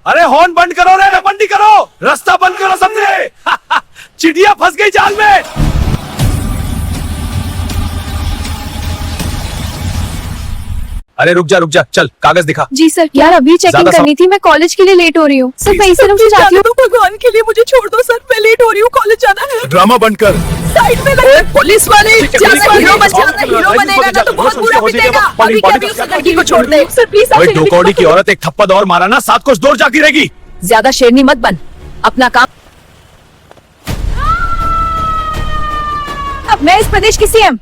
अरे हॉर्न बंद करो रे, बंदी करो, रास्ता बंद करो सबने। चिड़िया फंस गई जाल में। अरे रुक जा, चल कागज दिखा। जी सर। यार अभी चेकिंग करनी थी, मैं कॉलेज के लिए लेट हो रही हूँ सर। मैं इसे रुक जाती हूँ। भगवान के लिए मुझे छोड़ दो सर, मैं लेट हो रही हूँ, कॉलेज जाना है। ड्रामा बंद कर। साइड में लगे पुलिस वाले। हीरो बनेगा ना तो बहुत बुरा पिटेगा। अभी क्या भी उस लड़की को छोड़ दे सर प्लीज। दो कौड़ी की औरत एक थप्पड़ और मारा ना, 7 कोस दूर जाती रहेगी। ज्यादा शेरनी मत बन, अपना काम। अब मैं इस प्रदेश की सीएम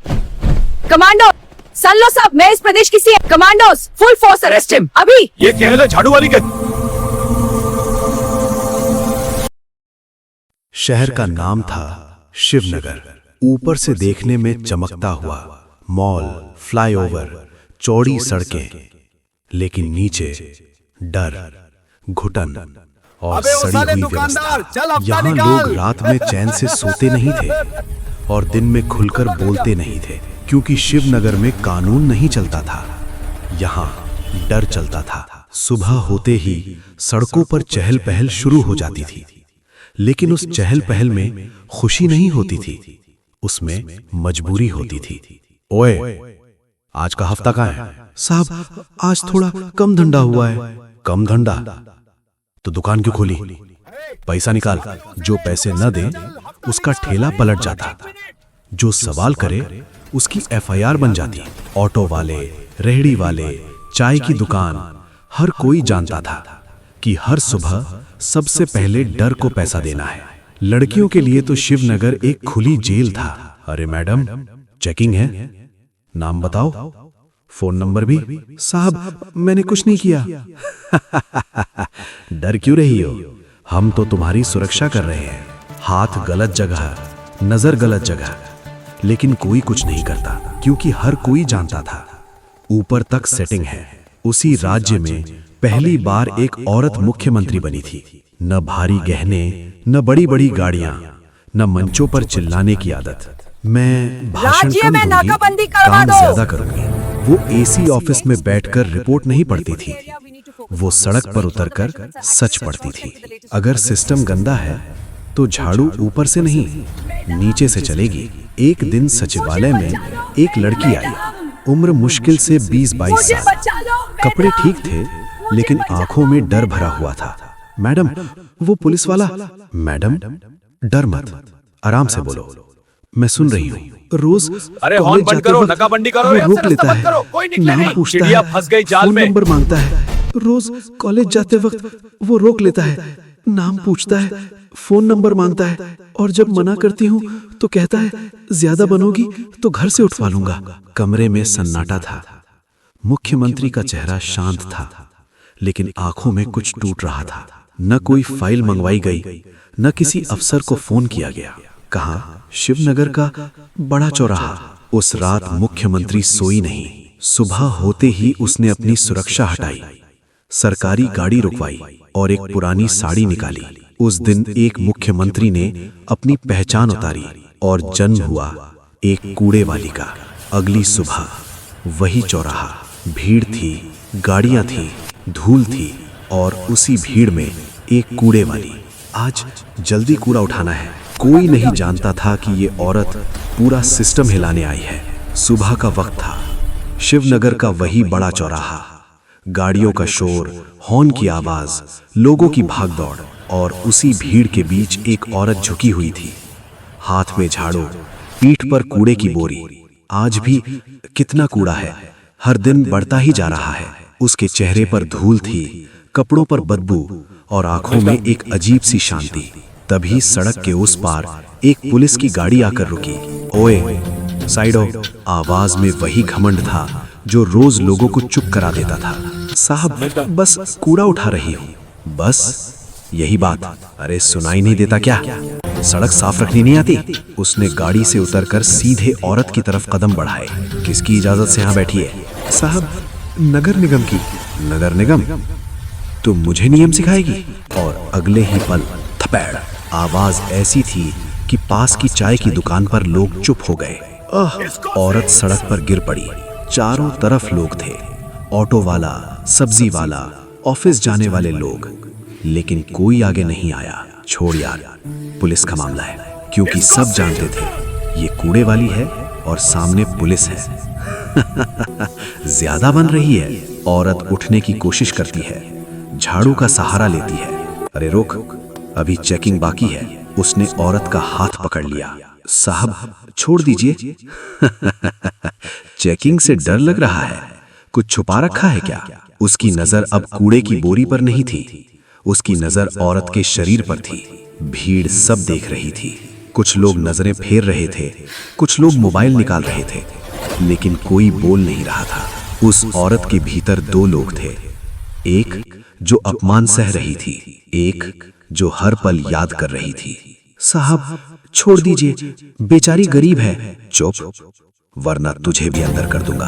कमांडो सुन लो सब, मैं इस प्रदेश की CM commandos full force arrest him अभी। ये क्या है झाड़ू वाली के? शहर का नाम था शिवनगर। ऊपर से देखने में चमकता हुआ मॉल, फ्लाईओवर, चौड़ी सड़कें, लेकिन नीचे डर, घुटन और सड़ी हुई व्यवस्था। यहाँ लोग रात में चैन से सोते नहीं थे और दिन में खुलकर बोलते नहीं थे, क्योंकि शिवनगर में कानून नहीं चलता था, यहाँ डर चलता था। सुबह होते ही सड़कों पर चहल पहल शुरू हो जाती थी, लेकिन उस चहल पहल में खुशी नहीं होती थी, उसमें मजबूरी होती थी। ओए, आज का हफ्ता कहाँ है? साहब आज थोड़ा कम धंधा हुआ है। कम धंधा? तो दुकान क्यों खोली? पैसा निकाल। जो पैसे न दे उसका ठेला पलट जाता, जो सवाल करे उसकी एफआईआर बन जाती। ऑटो वाले, रेहड़ी वाले, चाय की दुकान, हर कोई जानता था कि हर सुबह सबसे पहले डर को पैसा देना है। लड़कियों के लिए तो शिवनगर एक खुली जेल था। अरे मैडम, चेकिंग है, नाम बताओ, फोन नंबर भी। साहब मैंने कुछ नहीं किया। डर क्यों रही हो? हम तो तुम्हारी सुरक्षा कर रहे हैं। हाथ गलत जगह, नजर गलत जगह, लेकिन कोई कुछ नहीं करता, क्योंकि हर कोई जानता था ऊपर तक सेटिंग है। उसी राज्य में पहली बार एक औरत मुख्यमंत्री बनी थी। न भारी गहने, न बड़ी बड़ी गाड़ियां, न मंचों पर चिल्लाने की आदत। मैं भाषण कम दूंगी, काम ज्यादा करूंगी। वो एसी ऑफिस में बैठकर रिपोर्ट नहीं पढ़ती थी, वो सड़क पर उतरकर सच पढ़ती थी। अगर सिस्टम गंदा है तो झाड़ू ऊपर से नहीं, नीचे से चलेगी। एक दिन सचिवालय में एक लड़की आई, उम्र मुश्किल से 20-22 साल। कपड़े ठीक थे, लेकिन आंखों में डर भरा हुआ था। मैडम, वो पुलिस वाला। मैडम डर मत, आराम से बोलो, मैं सुन रही हूँ। रोज अरे हॉर्न बंद करो, नाकाबंदी करो, वो रोक लेता है, नाम पूछता चिड़िया है, फंस गई जाल फोन में। नंबर मांगता है। रोज कॉलेज जाते वक्त वो रोक लेता है, नाम पूछता है, फोन नंबर मांगता है, और जब मना करती हूँ तो कहता है ज्यादा बनोगी तो घर से उठवा लूंगा। कमरे में सन्नाटा था। मुख्यमंत्री का चेहरा शांत था, लेकिन आंखों में कुछ टूट रहा था। न कोई फाइल मंगवाई गई, न किसी अफसर को फोन किया गया। कहा शिवनगर का बड़ा चौराहा। उस रात मुख्यमंत्री सोई नहीं। सुबह होते ही उसने अपनी सुरक्षा हटाई, सरकारी गाड़ी रुकवाई और एक पुरानी साड़ी निकाली। उस दिन एक मुख्यमंत्री ने अपनी पहचान उतारी और जन्म हुआ एक कूड़े वाली का। अगली सुबह वही चौराहा, भीड़ थी, गाड़ियां थी, धूल थी, और उसी भीड़ में एक कूड़े वाली। आज जल्दी कूड़ा उठाना है। कोई नहीं जानता था कि ये औरत पूरा सिस्टम हिलाने आई है। सुबह का वक्त था, शिवनगर का वही बड़ा चौराहा, गाड़ियों का शोर, हॉर्न की आवाज, लोगों की भागदौड़, और उसी भीड़ के बीच एक औरत झुकी हुई थी, हाथ में झाड़ू, पीठ पर कूड़े की बोरी। आज भी कितना कूड़ा है, हर दिन बढ़ता ही जा रहा है। उसके चेहरे पर धूल थी, कपड़ों पर बदबू, और आंखों में एक अजीब सी शांति। तभी सड़क के उस पार एक पुलिस की गाड़ी आकर रुकी। ओए साइड हो। आवाज में वही घमंड था जो रोज लोगों को चुप करा देता था। साहब बस कूड़ा उठा रही हूँ। बस यही बात? अरे सुनाई नहीं देता क्या? सड़क साफ रखनी नहीं आती? उसने गाड़ी से उतरकर सीधे औरत की तरफ कदम बढ़ाए। किसकी इजाजत से यहाँ बैठी है? साहब नगर निगम की। नगर निगम? तुम मुझे नियम सिखाएगी? और अगले ही पल थपेड़। आवाज ऐसी थी कि पास की चाय की दुकान पर लोग चुप हो गए। औरत सड़क पर गिर पड़ी। चारों तरफ लोग थे, ऑटो वाला, सब्जी वाला, ऑफिस जाने वाले लोग। लेकिन कोई आगे नहीं आया। छोड़ यार, पुलिस का मामला है, क्योंकि सब जानते थे ये कूड़े वाली है और सामने पुलिस है। ज्यादा बन रही है। औरत उठने की कोशिश करती है, झाड़ू का सहारा लेती है। अरे रोक, अभी चेकिंग बाकी है। उसने औरत का हाथ पकड़ लिया। साहब छोड़ दीजिए। चेकिंग से डर लग रहा है, कुछ छुपा रखा है क्या? उसकी नजर अब कूड़े की बोरी पर नहीं थी, उसकी नजर औरत के शरीर पर थी। भीड़ सब देख रही थी। कुछ लोग नजरें फेर रहे थे, कुछ लोग मोबाइल निकाल रहे थे, लेकिन कोई बोल नहीं रहा था। उस औरत के भीतर दो लोग थे, एक जो अपमान सह रही थी, एक जो हर पल याद कर रही थी। साहब छोड़ दीजिए, बेचारी गरीब है। चुप, वरना तुझे भी अंदर कर दूंगा।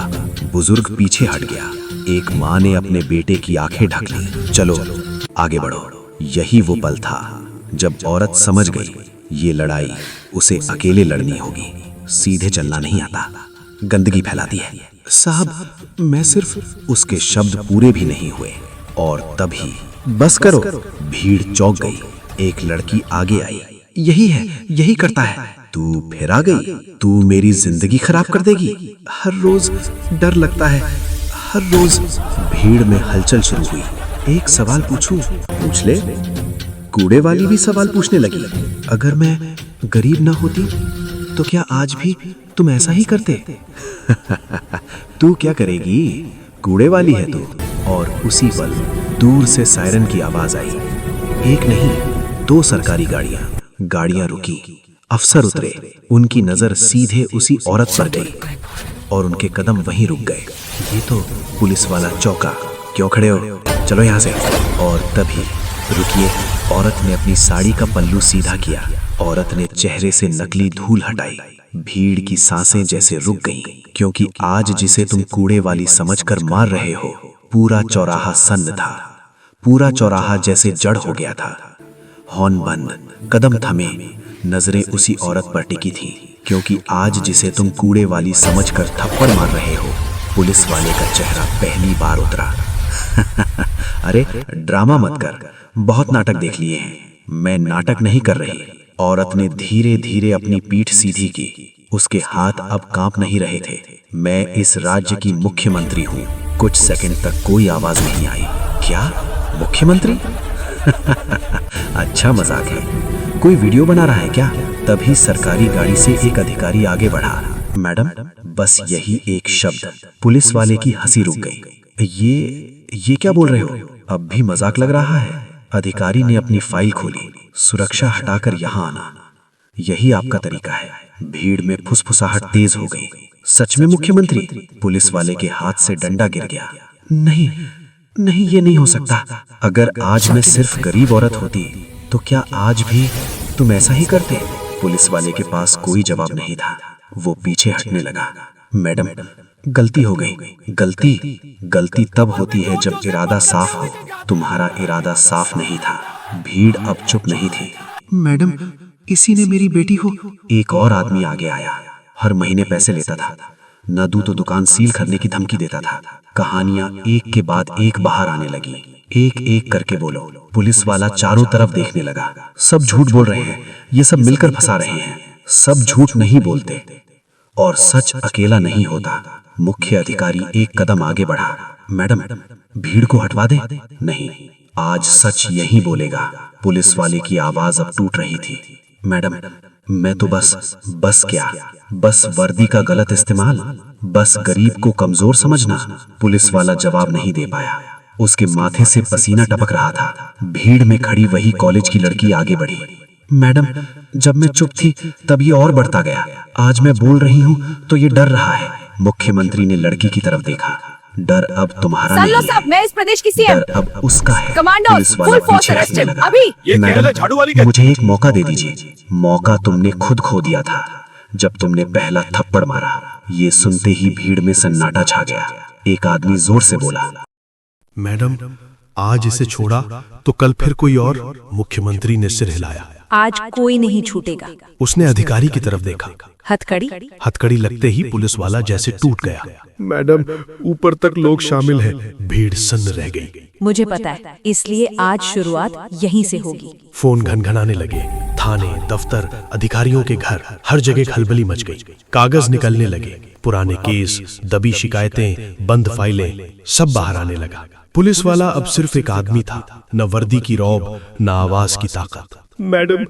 बुजुर्ग पीछे हट गया। एक माँ ने अपने बेटे की आंखें ढक ली। चलो आगे बढ़ो। यही वो पल था जब औरत समझ गई ये लड़ाई उसे अकेले लड़नी होगी। सीधे चलना नहीं आता, गंदगी फैलाती है। साहब मैं सिर्फ, उसके शब्द पूरे भी नहीं हुए और तभी बस करो। भीड़ चौंक गई। एक लड़की आगे आई। यही है, यही करता है। तू फिर आ गई? तू मेरी जिंदगी खराब कर देगी। हर रोज डर लगता है, हर रोज। भीड़ में हलचल शुरू हुई। एक सवाल पूछूं? पूछ ले। कूड़े वाली भी सवाल पूछने लगी। अगर मैं गरीब ना होती तो क्या आज भी तुम ऐसा ही करते? तू क्या करेगी? कूड़े वाली है तू। और उसी पल दूर से सायरन की आवाज आई। एक नहीं, दो सरकारी गाड़ियां रुकी। अफसर उतरे। उनकी नजर सीधे उसी औरत पर गई और उनके कदम वहीं रुक गए। ये तो पुलिस वाला चौका। क्यों खड़े हो? चलो यहाँ से। और तभी रुकिए, औरत ने अपनी साड़ी का पल्लू सीधा किया। औरत ने चेहरे से नकली धूल हटाई। भीड़ की सांसें जैसे रुक गईं, क्योंकि आज जिसे तुम कूड़े वाली समझकर मार रहे हो, पूरा चौराहा सन्न था। पूरा चौराहा जैसे जड़ हो गया था। हॉर्न बंद, कदम थमे, नजरें उसी औरत पर टिकी थी, क्योंकि आज जिसे तुम कूड़े वाली समझकर थप्पड़ मार रहे हो, पुलिस वाले का चेहरा पहली बार उतरा। अरे ड्रामा मत कर, बहुत नाटक देख लिए हैं। मैं नाटक नहीं कर रही। औरत ने धीरे धीरे अपनी पीठ सीधी की। उसके हाथ अब कांप नहीं रहे थे। मैं इस राज्य की मुख्यमंत्री हूँ। कुछ सेकंड तक कोई आवाज नहीं आई। क्या मुख्यमंत्री? अच्छा मजाक है। कोई वीडियो बना रहा है क्या? तभी सरकारी गाड़ी से एक अधिकारी आगे बढ़ा। मैडम, बस यही एक शब्द। पुलिस वाले की हंसी रुक गई। ये क्या बोल रहे हो? अब भी मजाक लग रहा है। अधिकारी ने अपनी फाइल खोली। सुरक्षा हटाकर यहाँ आना, यही आपका तरीका है। भीड़ में फुसफुसाहट तेज हो गई। सच में मुख्यमंत्री? पुलिस वाले के हाथ से डंडा गिर गया। नहीं नहीं, ये नहीं हो सकता। अगर आज मैं सिर्फ गरीब औरत होती तो क्या आज भी तुम ऐसा ही करते? पुलिस वाले के पास कोई जवाब नहीं था। वो पीछे हटने लगा। मैडम, गलती हो गई। गलती तब होती है जब इरादा साफ हो। तुम्हारा इरादा साफ नहीं था। भीड़ अब चुप नहीं थी। मैडम, इसी ने मेरी बेटी को। एक और आदमी आगे आया। हर महीने पैसे लेता था, न दूं तो दुकान सील करने की धमकी देता था। कहानियां एक के बाद एक बाहर आने लगी। एक एक करके बोलो। पुलिस वाला चारों तरफ देखने लगा। सब झूठ बोल रहे हैं, ये सब मिलकर फंसा रहे हैं। सब झूठ नहीं बोलते और सच अकेला नहीं होता। मुख्य अधिकारी एक कदम आगे बढ़ा। मैडम, भीड़ को हटवा दे। नहीं, आज सच यही बोलेगा। पुलिस वाले की आवाज अब टूट रही थी। मैडम, मैं तो बस क्या? बस वर्दी का गलत इस्तेमाल, बस गरीब को कमजोर समझना। पुलिस वाला जवाब नहीं दे पाया। उसके माथे से पसीना टपक रहा था। भीड़ में खड़ी वही कॉलेज की लड़की आगे बढ़ी। मैडम, जब मैं चुप थी तब ये और बढ़ता गया। आज मैं बोल रही हूँ तो ये डर रहा है। मुख्यमंत्री ने लड़की की तरफ देखा। डर अब तुम्हारा नहीं है, मैं इस प्रदेश की सीएम। डर अब उसका है। कमांडो, पुलिस वाला फुल फोर्स पीछे अरेस्ट हटने हिम, लगा। अभी। ये केरल है, झाड़ू वाली मैडम, मुझे एक मौका दे दीजिए। मौका तुमने खुद खो दिया था जब तुमने पहला थप्पड़ मारा। ये सुनते ही भीड़ में सन्नाटा छा गया। एक आदमी जोर से बोला, मैडम, आज इसे छोड़ा तो कल फिर कोई और मुख्यमंत्री ने सिर हिलाया। आज कोई नहीं छूटेगा। उसने अधिकारी की तरफ देखा। हथकड़ी। हथकड़ी लगते ही पुलिस वाला जैसे टूट गया। मैडम, ऊपर तक लोग शामिल हैं। भीड़ सन्न रह गई। मुझे पता है, इसलिए आज शुरुआत यहीं से होगी। फोन घनघनाने लगे। थाने, दफ्तर, अधिकारियों के घर, हर जगह खलबली मच गई। कागज निकलने लगे। पुराने केस, दबी शिकायतें, बंद फाइलें, सब बाहर आने लगा। पुलिस वाला अब सिर्फ एक आदमी था, न वर्दी की रौब, न आवाज की ताकत। मैडम,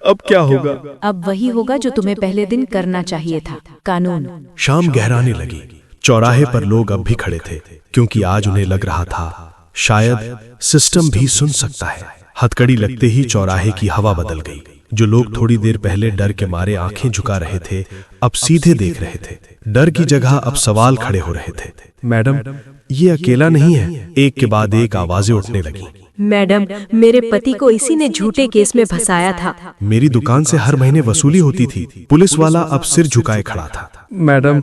अब क्या होगा? अब वही होगा जो तुम्हें पहले दिन करना चाहिए था, कानून। शाम गहराने लगी। चौराहे पर लोग अब भी खड़े थे, क्योंकि आज उन्हें लग रहा था शायद सिस्टम भी सुन सकता है। हथकड़ी लगते ही चौराहे की हवा बदल गई। जो लोग थोड़ी देर पहले डर के मारे आंखें झुका रहे थे, अब सीधे देख रहे थे। डर की जगह अब सवाल खड़े हो रहे थे। मैडम, ये अकेला नहीं है। एक के बाद एक आवाजें उठने लगी। मैडम, मेरे पति को इसी ने झूठे केस में फंसाया था। मेरी दुकान से हर महीने वसूली होती थी। पुलिस वाला अब सिर झुकाए खड़ा था। मैडम,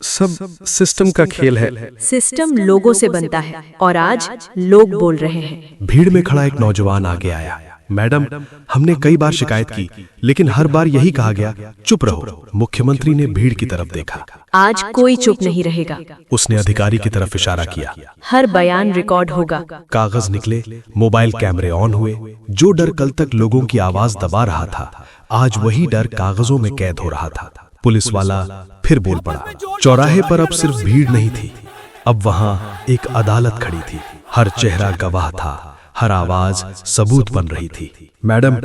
सब सिस्टम का खेल है। सिस्टम लोगों से बनता है और आज लोग बोल रहे हैं। भीड़ में खड़ा एक नौजवान आगे आया। मैडम, हमने कई बार शिकायत की, लेकिन हर बार यही कहा गया, चुप रहो। मुख्यमंत्री ने भीड़ की तरफ देखा। आज कोई चुप नहीं रहेगा। उसने अधिकारी की तरफ इशारा किया। हर बयान रिकॉर्ड होगा। कागज निकले, मोबाइल कैमरे ऑन हुए। जो डर कल तक लोगों की आवाज दबा रहा था, आज वही डर कागजों में कैद हो रहा था। पुलिस वाला फिर बोल पड़ा। चौराहे पर अब सिर्फ भीड़ नहीं थी, अब वहां एक अदालत खड़ी थी। हर चेहरा गवाह था, हर आवाज सबूत बन रही थी। मैडम,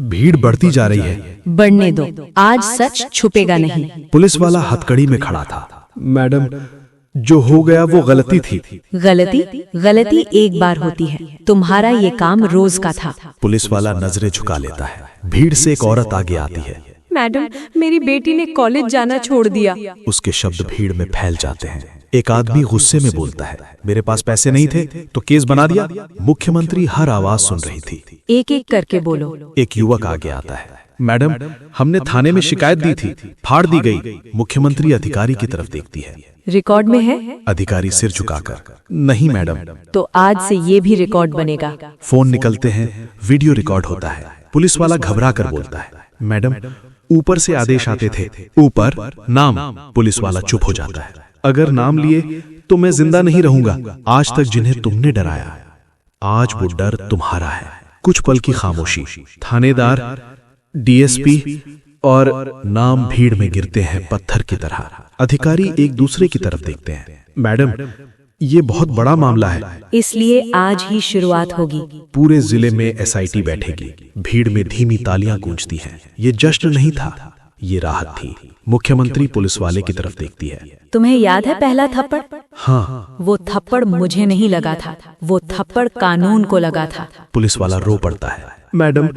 भीड़ बढ़ती जा रही है। बढ़ने दो, आज सच छुपेगा नहीं। पुलिस वाला हथकड़ी में खड़ा था। मैडम, जो हो गया वो गलती थी। गलती एक बार होती है। तुम्हारा ये काम रोज का था। पुलिस वाला नजरें झुका लेता है। भीड़ से एक औरत आगे आती है। मैडम, मेरी बेटी ने कॉलेज जाना छोड़ दिया। उसके शब्द भीड़ में फैल जाते हैं। एक आदमी गुस्से में बोलता है, मेरे पास पैसे नहीं थे तो केस बना दिया। मुख्यमंत्री हर आवाज सुन रही थी। एक एक करके बोलो। एक युवक आगे आता है। मैडम, हमने थाने में शिकायत दी थी, फाड़ दी गई। मुख्यमंत्री अधिकारी की तरफ देखती है। रिकॉर्ड में है? अधिकारी सिर झुकाकर, नहीं मैडम। तो आज से ये भी रिकॉर्ड बनेगा। फोन निकलते हैं, वीडियो रिकॉर्ड होता है। पुलिस वाला घबरा कर बोलता है, मैडम, ऊपर से आदेश आते थे, ऊपर नाम। पुलिस वाला चुप हो जाता है। अगर नाम लिए तो मैं जिंदा नहीं रहूंगा। आज तक जिन्हें तुमने डराया, आज वो डर तुम्हारा है। कुछ पल की खामोशी। थानेदार, डीएसपी और नाम भीड़ में गिरते हैं पत्थर की तरह। अधिकारी एक दूसरे की तरफ देखते हैं। मैडम, ये बहुत बड़ा मामला है, इसलिए आज ही शुरुआत होगी। पूरे जिले में एसआईटी बैठेगी। भीड़ में धीमी तालियां गूंजती हैं। ये जश्न नहीं था, ये राहत थी। मुख्यमंत्री पुलिस वाले की तरफ देखती है। तुम्हें याद है पहला थप्पड़? हाँ। वो थप्पड़ मुझे नहीं लगा था, वो थप्पड़ कानून को लगा था। पुलिस वाला रो पड़ता है। मैडम,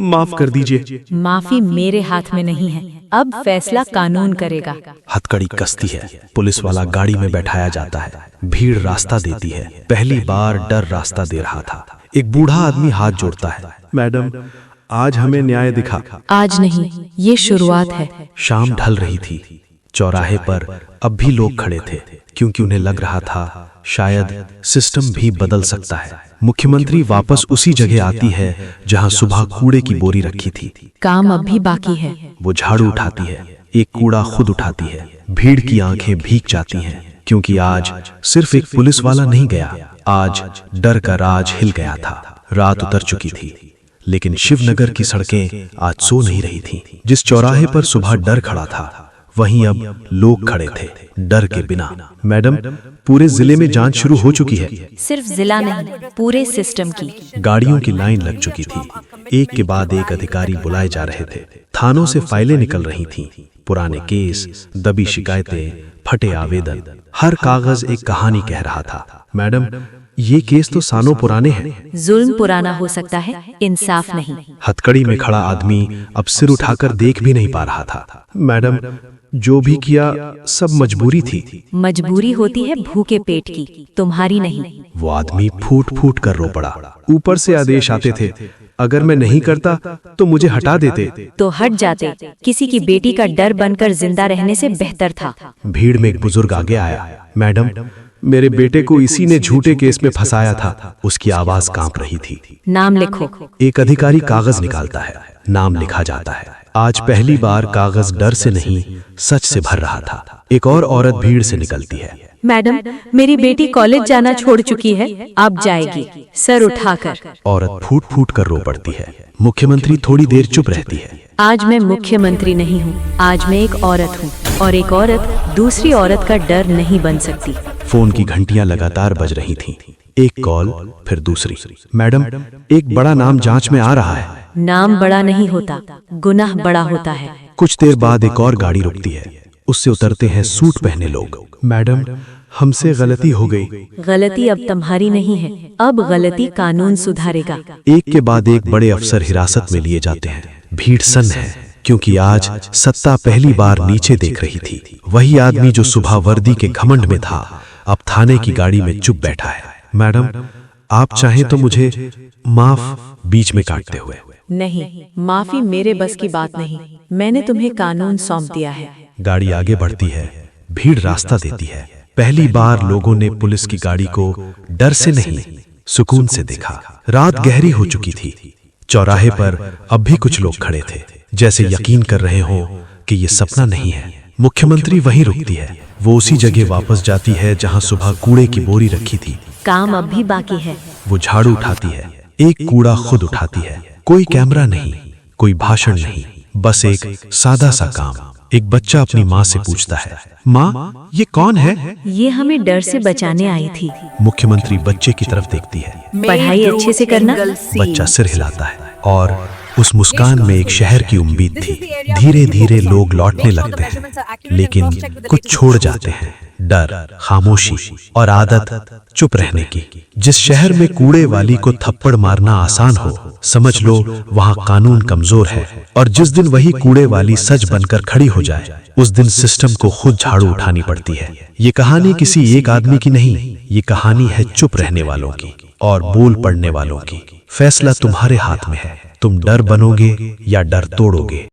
माफ कर दीजिए। माफी मेरे हाथ में नहीं है, अब फैसला कानून करेगा। हथकड़ी कसती है। पुलिस वाला गाड़ी में बैठाया जाता है। भीड़ रास्ता देती है। पहली बार डर रास्ता दे रहा था। एक बूढ़ा आदमी हाथ जोड़ता है। मैडम, आज हमें न्याय दिखा। आज नहीं, ये शुरुआत है। शाम ढल रही थी। चौराहे पर अब भी लोग खड़े थे, क्योंकि उन्हें लग रहा था शायद सिस्टम भी बदल सकता है। मुख्यमंत्री वापस उसी जगह आती है जहां सुबह कूड़े की बोरी रखी थी। काम अब भी बाकी है। वो झाड़ू उठाती है, एक कूड़ा खुद उठाती है। भीड़ की आंखें भीग जाती हैं, क्योंकि आज सिर्फ एक पुलिस वाला नहीं गया, आज डर का राज हिल गया था। रात उतर चुकी थी, लेकिन शिवनगर की सड़कें आज सो नहीं रही थीं। जिस चौराहे पर सुबह डर खड़ा था, वहीं अब लोग खड़े थे, डर के बिना। मैडम, पूरे जिले में जांच शुरू हो चुकी है। सिर्फ जिला नहीं, पूरे सिस्टम की। गाड़ियों की लाइन लग चुकी थी। एक के बाद एक अधिकारी बुलाए जा रहे थे। थानों से फाइलें निकल रही थीं। पुराने केस, दबी शिकायतें, फटे आवेदन, हर कागज एक कहानी कह रहा था। मैडम, ये केस तो सालों पुराने हैं। जुल्म पुराना हो सकता है, इंसाफ नहीं। हथकड़ी में खड़ा आदमी अब सिर उठाकर देख भी नहीं पा रहा था। मैडम, जो भी किया सब मजबूरी थी। मजबूरी होती है भूखे पेट की, तुम्हारी नहीं। वो आदमी फूट फूट कर रो पड़ा। ऊपर से आदेश आते थे, अगर मैं नहीं करता तो मुझे हटा देते। तो हट जाते। किसी की बेटी का डर बनकर जिंदा रहने से बेहतर था। भीड़ में एक बुजुर्ग आगे आया। मैडम, मेरे बेटे को इसी ने झूठे केस में फंसाया था। उसकी आवाज कांप रही थी। नाम लिखो। एक अधिकारी कागज निकालता है, नाम लिखा जाता है। आज पहली बार कागज डर से नहीं, सच से भर रहा था। एक और औरत भीड़ से निकलती है। मैडम, मेरी बेटी कॉलेज जाना छोड़ चुकी है, अब जाएगी, सर उठाकर। औरत फूट फूट कर रो पड़ती है। मुख्यमंत्री थोड़ी देर चुप रहती है। आज मैं मुख्यमंत्री नहीं हूँ, आज मैं एक औरत हूँ, और एक औरत दूसरी औरत का डर नहीं बन सकती। फोन की घंटियां लगातार बज रही थीं। एक कॉल, फिर दूसरी। मैडम, एक बड़ा नाम जांच में आ रहा है। नाम बड़ा नहीं होता, गुनाह बड़ा होता है। कुछ देर बाद एक और गाड़ी रुकती है। उससे उतरते हैं सूट पहने लोग। मैडम, हमसे गलती हो गई। गलती अब तुम्हारी नहीं है, अब गलती कानून सुधारेगा। एक के बाद एक बड़े अफसर हिरासत में लिए जाते हैं। भीड़ सन्न है, क्योंकि आज सत्ता पहली बार नीचे देख रही थी। वही आदमी जो सुबह वर्दी के घमंड में था, अब थाने की गाड़ी में चुप बैठा है। मैडम, आप चाहें तो मुझे माफ, बीच में काटते हुए। नहीं, माफी मेरे बस की बात नहीं, मैंने तुम्हें कानून सौंप दिया है। गाड़ी आगे बढ़ती है, भीड़ रास्ता देती है। पहली बार लोगों ने पुलिस की गाड़ी को डर से नहीं, सुकून से देखा। रात गहरी हो चुकी थी। चौराहे पर अब भी कुछ लोग खड़े थे, जैसे यकीन कर रहे हो कि ये सपना नहीं है। मुख्यमंत्री वहीं रुकती है। वो उसी जगह वापस जाती है जहां सुबह कूड़े की बोरी रखी थी। काम अब भी बाकी है। वो झाड़ू उठाती है, एक कूड़ा खुद उठाती है। कोई कैमरा नहीं, कोई भाषण नहीं, बस एक सादा सा काम। एक बच्चा अपनी माँ से पूछता है, माँ, ये कौन है? ये हमें डर से बचाने आई थी। मुख्यमंत्री बच्चे की तरफ देखती है। पढ़ाई अच्छे से करना। बच्चा सिर हिलाता है, और उस मुस्कान में एक शहर की उम्मीद थी। धीरे धीरे लोग लौटने लगते हैं, लेकिन कुछ छोड़ जाते हैं। डर, खामोशी और आदत चुप रहने की। जिस शहर में कूड़े वाली को थप्पड़ मारना आसान हो, समझ लो वहां कानून कमजोर है। और जिस दिन वही कूड़े वाली सच बनकर खड़ी हो जाए, उस दिन सिस्टम को खुद झाड़ू उठानी पड़ती है। ये कहानी किसी एक आदमी की नहीं, ये कहानी है चुप रहने वालों की और बोल पड़ने वालों की। फैसला तुम्हारे हाथ में है। तुम डर बनोगे या डर तोड़ोगे।